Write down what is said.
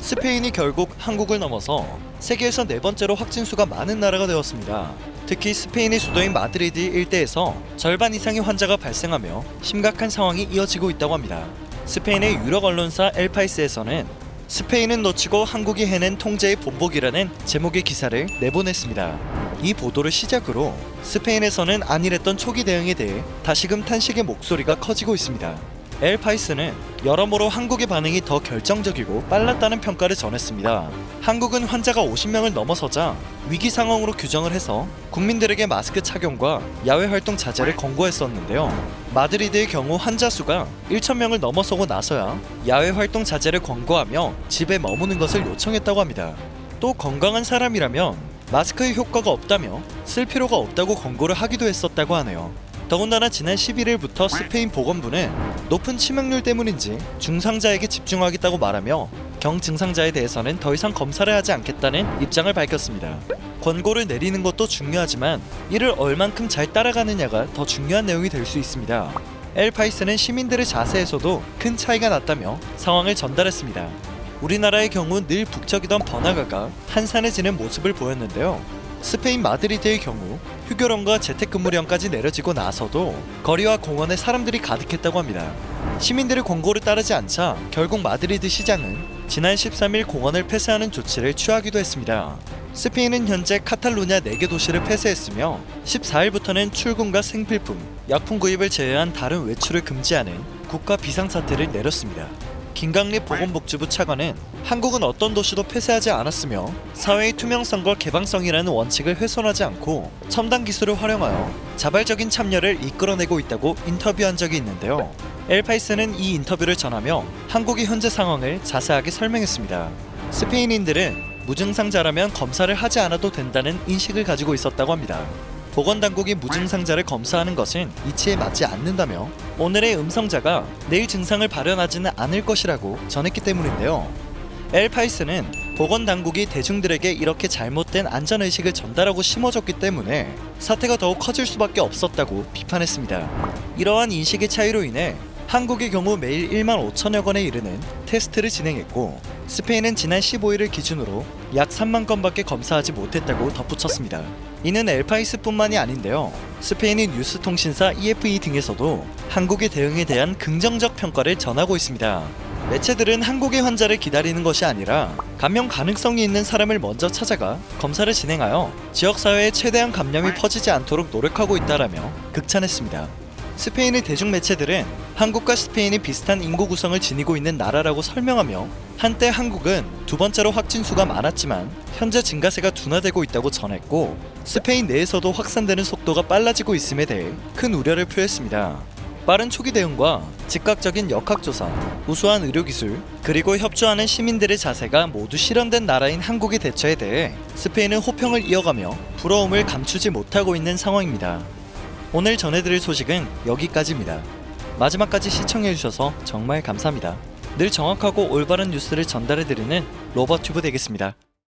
스페인이 결국 한국을 넘어서 세계에서 네 번째로 확진수가 많은 나라가 되었습니다. 특히 스페인의 수도인 마드리드 일대에서 절반 이상의 환자가 발생하며 심각한 상황이 이어지고 있다고 합니다. 스페인의 유력 언론사 엘파이스에서는 스페인은 놓치고 한국이 해낸 통제의 본보기라는 제목의 기사를 내보냈습니다. 이 보도를 시작으로 스페인에서는 안일했던 초기 대응에 대해 다시금 탄식의 목소리가 커지고 있습니다. 엘파이스는 여러모로 한국의 반응이 더 결정적이고 빨랐다는 평가를 전했습니다. 한국은 환자가 50명을 넘어서자 위기 상황으로 규정을 해서 국민들에게 마스크 착용과 야외 활동 자제를 권고했었는데요. 마드리드의 경우 환자 수가 1,000명을 넘어서고 나서야 야외 활동 자제를 권고하며 집에 머무는 것을 요청했다고 합니다. 또 건강한 사람이라면 마스크의 효과가 없다며 쓸 필요가 없다고 권고를 하기도 했었다고 하네요. 더군다나 지난 11일부터 스페인 보건부는 높은 치명률 때문인지 중상자에게 집중하겠다고 말하며 경증상자에 대해서는 더 이상 검사를 하지 않겠다는 입장을 밝혔습니다. 권고를 내리는 것도 중요하지만 이를 얼만큼 잘 따라가느냐가 더 중요한 내용이 될 수 있습니다. 엘파이스는 시민들의 자세에서도 큰 차이가 났다며 상황을 전달했습니다. 우리나라의 경우 늘 북적이던 번화가가 한산해지는 모습을 보였는데요. 스페인 마드리드의 경우 휴교령과 재택근무령까지 내려지고 나서도 거리와 공원에 사람들이 가득했다고 합니다. 시민들의 권고를 따르지 않자 결국 마드리드 시장은 지난 13일 공원을 폐쇄하는 조치를 취하기도 했습니다. 스페인은 현재 카탈루냐 4개 도시를 폐쇄했으며 14일부터는 출근과 생필품, 약품 구입을 제외한 다른 외출을 금지하는 국가 비상사태를 내렸습니다. 김강립 보건복지부 차관은 한국은 어떤 도시도 폐쇄하지 않았으며 사회의 투명성과 개방성이라는 원칙을 훼손하지 않고 첨단 기술을 활용하여 자발적인 참여를 이끌어내고 있다고 인터뷰한 적이 있는데요. 엘파이스는 이 인터뷰를 전하며 한국의 현재 상황을 자세하게 설명했습니다. 스페인인들은 무증상자라면 검사를 하지 않아도 된다는 인식을 가지고 있었다고 합니다. 보건당국이 무증상자를 검사하는 것은 이치에 맞지 않는다며 오늘의 음성자가 내일 증상을 발현하지는 않을 것이라고 전했기 때문인데요. 엘파이스는 보건당국이 대중들에게 이렇게 잘못된 안전의식을 전달하고 심어줬기 때문에 사태가 더욱 커질 수밖에 없었다고 비판했습니다. 이러한 인식의 차이로 인해 한국의 경우 매일 1만 5천여 건에 이르는 테스트를 진행했고 스페인은 지난 15일을 기준으로 약 3만 건밖에 검사하지 못했다고 덧붙였습니다. 이는 엘파이스뿐만이 아닌데요. 스페인의 뉴스통신사 EFE 등에서도 한국의 대응에 대한 긍정적 평가를 전하고 있습니다. 매체들은 한국의 환자를 기다리는 것이 아니라 감염 가능성이 있는 사람을 먼저 찾아가 검사를 진행하여 지역사회에 최대한 감염이 퍼지지 않도록 노력하고 있다라며 극찬했습니다. 스페인의 대중매체들은 한국과 스페인이 비슷한 인구 구성을 지니고 있는 나라라고 설명하며 한때 한국은 두 번째로 확진수가 많았지만 현재 증가세가 둔화되고 있다고 전했고 스페인 내에서도 확산되는 속도가 빨라지고 있음에 대해 큰 우려를 표했습니다. 빠른 초기 대응과 즉각적인 역학조사, 우수한 의료기술, 그리고 협조하는 시민들의 자세가 모두 실현된 나라인 한국의 대처에 대해 스페인은 호평을 이어가며 부러움을 감추지 못하고 있는 상황입니다. 오늘 전해드릴 소식은 여기까지입니다. 마지막까지 시청해주셔서 정말 감사합니다. 늘 정확하고 올바른 뉴스를 전달해드리는 로버튜브 되겠습니다.